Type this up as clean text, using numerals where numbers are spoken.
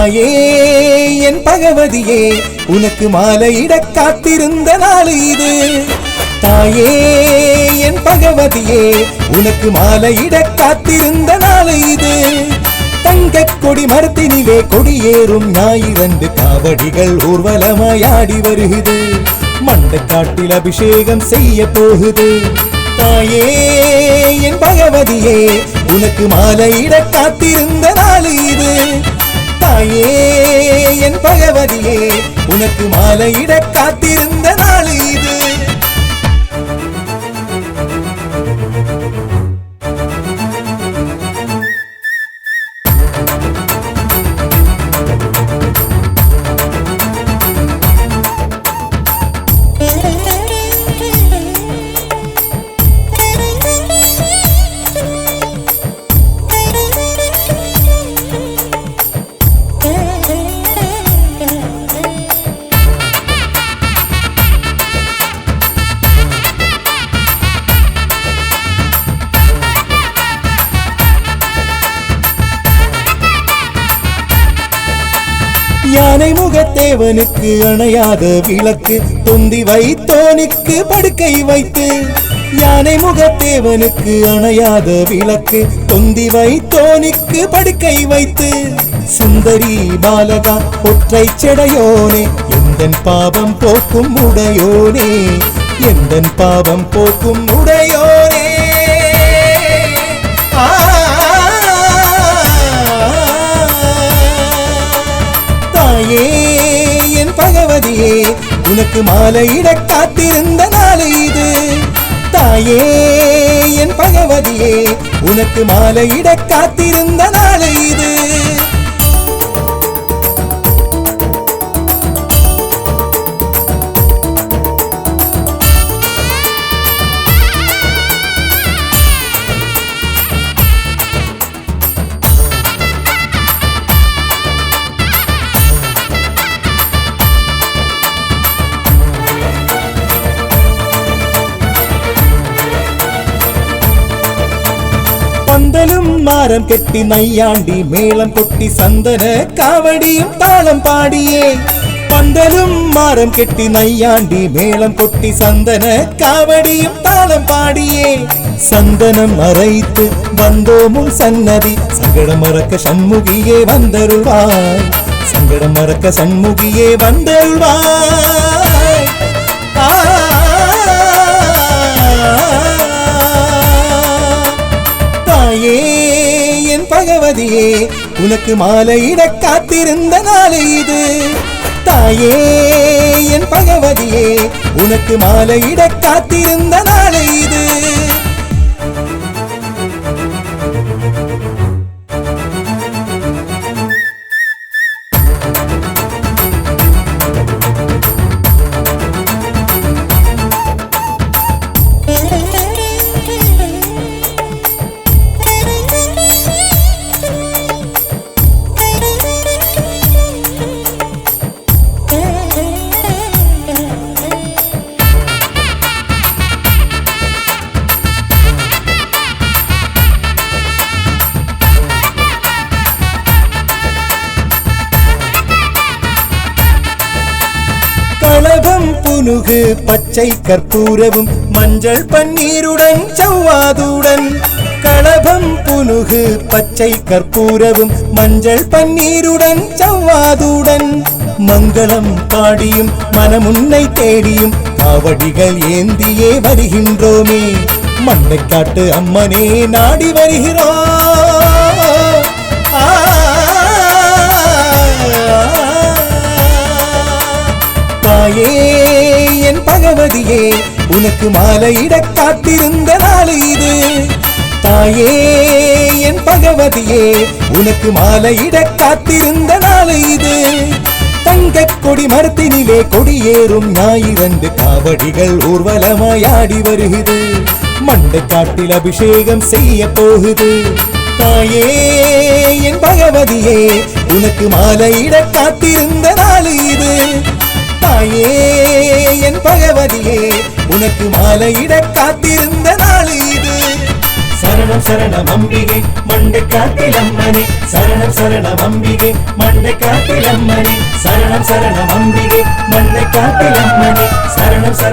தாயே என் பகவதியே உனக்கு மாலையிட காத்திருந்த நாள் இது. தாயே என் பகவதியே உனக்கு மாலையிட காத்திருந்த நாள் இது. தங்க கொடி மரத்தினிலே கொடியேறும் ஞாயிறண்டு காவடிகள் ஊர்வலமாயாடி வருகுது. மண்டக்காட்டில் அபிஷேகம் செய்ய போகுது. தாயே என் பகவதியே உனக்கு மாலையிட காத்திருந்த நாள் இது. தாயே என் பகவதியே உனக்கு மாலையிட காத்திருந்த நாள் இது. யானை முகத்தேவனுக்கு அணையாத விளக்கு தொந்தி வைத்தோனுக்கு படுக்கை வைத்து. யானை முகத்தேவனுக்கு அணையாத விளக்கு தொந்தி வைத்தோனுக்கு படுக்கை வைத்து. சுந்தரி பாலகா ஒற்றை செடையோனே எந்தன் பாவம் போக்கும் உடையோனே, எந்தன் பாவம் போக்கும் உடையோனே. தாயே என் பகவதியே உனக்கு மாலையிட காத்திருந்த நாள் இது. தாயே என் பகவதியே உனக்கு மாலையிட காத்திருந்த நாள் இது. பந்தலும் மாரம் கெட்டி நையாண்டி மேளம் கொட்டி சந்தன காவடியும் தாளம் பாடியே. பந்தலும் மாரம் கெட்டி நையாண்டி மேளம் கொட்டி சந்தன காவடியும் தாளம் பாடியே. சந்தனம் அரைத்து வந்தோமும் சன்னதி சங்கடம் மறக்க சண்முகியே வந்தருள்வாய், சங்கடம் மறக்க சண்முகியே வந்தருள்வாய். தாயே என் பகவதியே உனக்கு மாலையிட காத்திருந்த நாள் இது. தாயே என் பகவதியே உனக்கு மாலையிட காத்திருந்த நாள் இது. களபம் புனுகு பச்சை கற்பூரவும் மஞ்சள் பன்னீருடன் செவ்வாதுடன். களபம் புனுகு பச்சை கற்பூரவும் மஞ்சள் பன்னீருடன் செவ்வாதுடன். மங்களம் பாடியும் மனமுன்னை தேடியும் காவடிகள் ஏந்தியே வருகின்றோமே. மண்டைக்காட்டு அம்மனே நாடி வருகிறோம். தாயே என் பகவதியே உனக்கு மாலையிட காத்திருந்த நாள் இது. தாயே என் பகவதியே உனக்கு மாலையிட காத்திருந்த நாள் இது. தங்க கொடி மரத்தினிலே கொடியேறும் ஞாயிறண்டு காவடிகள் ஊர்வலமாயாடி வருகுது. மண்டக்காட்டில் அபிஷேகம் செய்ய போகுது. தாயே என் பகவதியே உனக்கு மாலையிட காத்திருந்த நாள் இது. தாயே என் பகவதியே உனக்கு மாலையிட காத்திருந்த நாள் இது. சரணம் சரணம் அம்பிகை மண்டைக்காட்டிலம்மனே சரணம் சரணம் அம்பிகை மண்டைக்காட்டிலம்மனே சரணம் சரணம் அம்பிகை மண்டைக்காட்டிலம்மனே சரணம் சரணம்